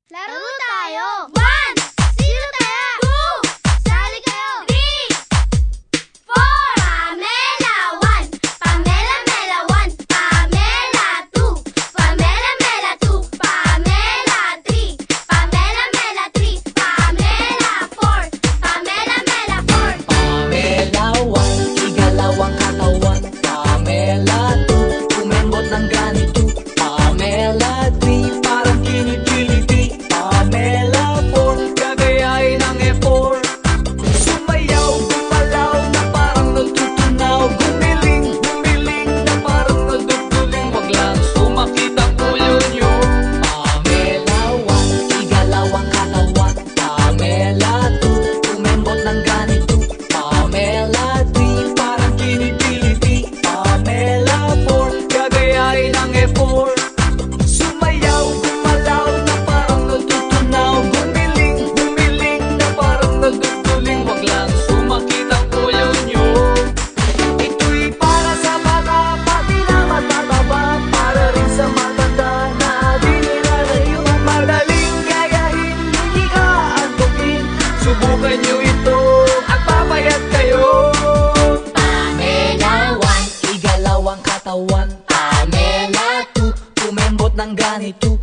Laro tayo! 1! Sino tayo? 2! Sali kayo! 3! 4! Pamela 1! Pamela Mela 1! Pamela 2! Pamela Mela 2! Pamela 3! Pamela Mela 3! Pamela 4! Pamela Mela 4! Pamela 1, igalawang katawan. Pamela 2, tumembot ng ganito. Pamela 3, parang kinipiliti. Pamela 4, gagayain ng E4. Sumayaw, gumalaw na parang natutunaw. Gumiling, gumiling na parang nadugduling. Wag lang sumakit ang ulo nyo. Pamela 1, igalawang katawan. Pamela 2, tumembot ng ganito. Pamela 3, parang kinipiliti. Pamela 4, gagayain ng E4. Sumayaw, gumalaw na parang natutunaw. Gumiling, gumiling na parang nadugduling. Wag lang sumakit ang ulo nyo. Ito'y para sa bata, pati na matataba. Para rin sa matanda na di nilalayo. Madaling gayahin, hindi ka antukin. Subukan nyo ito at papayat kayo. Pamela 1, igalawang katawan. Pamela 2, tumembot ng ganito.